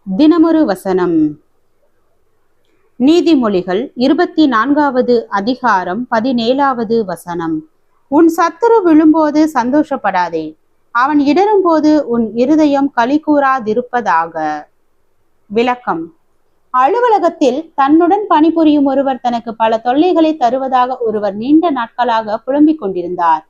தினமொரு வசனம். நீதிமொழிகள் 24வது அதிகாரம் 17வது வசனம். உன் சத்துரு விழும்போது சந்தோஷப்படாதே, அவன் இடரும்போது உன் இருதயம் களி கூறாதிருப்பதாக. விளக்கம். அலுவலகத்தில் தன்னுடன் பணிபுரியும் ஒருவர் தனக்கு பல தொல்லைகளை தருவதாக ஒருவர் நீண்ட நாட்களாக புலம்பிக் கொண்டிருந்தார்.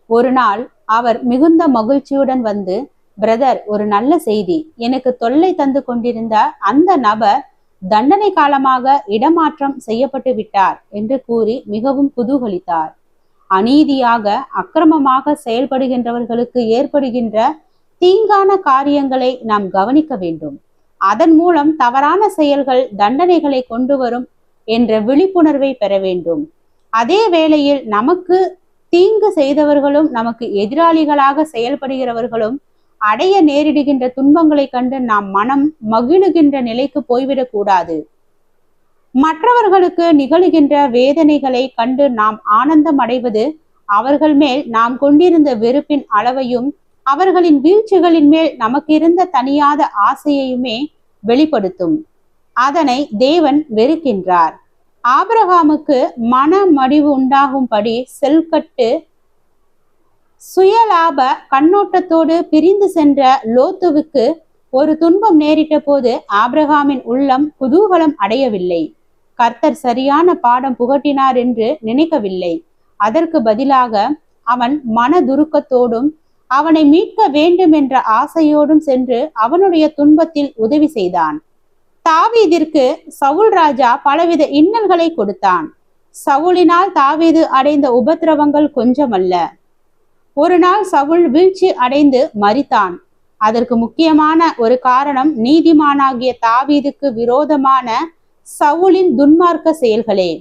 ஒரு நாள் அவர் மிகுந்த மகிழ்ச்சியுடன் வந்து, பிரதர், ஒரு நல்ல செய்தி, எனக்கு தொல்லை தந்து கொண்டிருந்த அந்த நபர் தண்டனை காலமாக இடமாற்றம் செய்யப்பட்டு விட்டார் என்று கூறி மிகவும் குதூகலித்தார். அநீதியாக அக்கிரமமாக செயல்படுகின்றவர்களுக்கு ஏற்படுகின்ற தீங்கான காரியங்களை நாம் கவனிக்க வேண்டும். அதன் மூலம் தவறான செயல்கள் தண்டனைகளை கொண்டு வரும் என்ற விழிப்புணர்வை பெற வேண்டும். அதே வேளையில் நமக்கு தீங்கு செய்தவர்களும் நமக்கு எதிராளிகளாக செயல்படுகிறவர்களும் அடைய நேரிடுகின்ற துன்பங்களை கண்டு நாம் மனம் மகிழுகின்ற நிலைக்கு போய்விடக் கூடாது. மற்றவர்களுக்கு நிகழுகின்ற வேதனைகளை கண்டு நாம் ஆனந்தம் அடைவது அவர்கள் மேல் நாம் கொண்டிருந்த வெறுப்பின் அளவையும் அவர்களின் வீழ்ச்சிகளின் மேல் நமக்கு இருந்த தனியாத ஆசையையுமே வெளிப்படுத்தும். அதனை தேவன் வெறுக்கின்றார். ஆபிரகாமுக்கு மன மடிவு உண்டாகும்படி செல்கட்டு சுயலாப கண்ணோட்டத்தோடு பிரிந்து சென்ற லோத்துவுக்கு ஒரு துன்பம் நேரிட்ட போது ஆபிரகாமின் உள்ளம் குதூகலம் அடையவில்லை. கர்த்தர் சரியான பாடம் புகட்டினார் என்று நினைக்கவில்லை. அதற்கு பதிலாக அவன் மனதுருக்கத்தோடும் அவனை மீட்க வேண்டும் என்ற ஆசையோடும் சென்று அவனுடைய துன்பத்தில் உதவி செய்தான். தாவீதிற்கு சவுல் ராஜா பலவித இன்னல்களை கொடுத்தான். சவுலினால் தாவீது அடைந்த உபத்திரவங்கள் கொஞ்சமல்ல. ஒரு நாள் சவுல் வீழ்ச்சி அடைந்து மரித்தான். அதற்கு முக்கியமான ஒரு காரணம் நீதிமானாகிய தாவீதுக்கு விரோதமான சவுலின் துன்மார்க்க செயல்களே.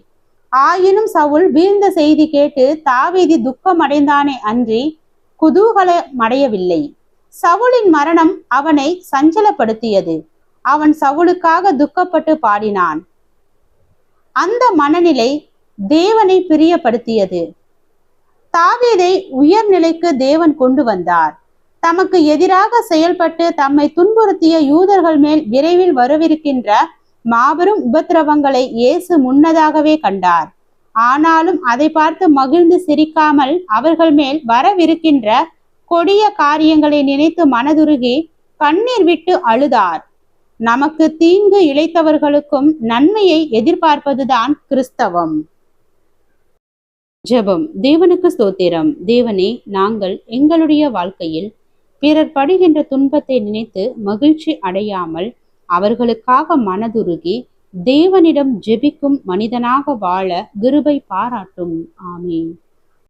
ஆயினும் சவுல் வீழ்ந்த செய்தி கேட்டு தாவீது துக்கம் அடைந்தானே அன்றி குதூகலம் அடையவில்லை. சவுலின் மரணம் அவனை சஞ்சலப்படுத்தியது. அவன் சவுலுக்காக துக்கப்பட்டு பாடினான். அந்த மனநிலை தேவனை பிரியப்படுத்தியது. தாவீதை உயர்நிலைக்கு தேவன் கொண்டு வந்தார். தமக்கு எதிராக செயல்பட்டு தம்மை துன்புறுத்திய யூதர்கள் மேல் விரைவில் வரவிருக்கின்ற மாபெரும் உபத்திரவங்களை இயேசு முன்னதாகவே கண்டார். ஆனாலும் அதை பார்த்து மகிழ்ந்து சிரிக்காமல் அவர்கள் மேல் வரவிருக்கின்ற கொடிய காரியங்களை நினைத்து மனதுருகி கண்ணீர் விட்டு அழுதார். நமக்கு தீங்கு இழைத்தவர்களுக்கும் நன்மையை எதிர்பார்ப்பதுதான் கிறிஸ்தவம். ஜெபம். தேவனுக்கு ஸ்தோத்திரம். தேவனே, நாங்கள் எங்களுடைய வாழ்க்கையில் பிறர் படுகின்ற துன்பத்தை நினைத்து மகிழ்ச்சி அடையாமல் அவர்களுக்காக மனதுருகி தேவனிடம் ஜெபிக்கும் மனிதனாக வாழ கிருபை பாராட்டும். ஆமீன்.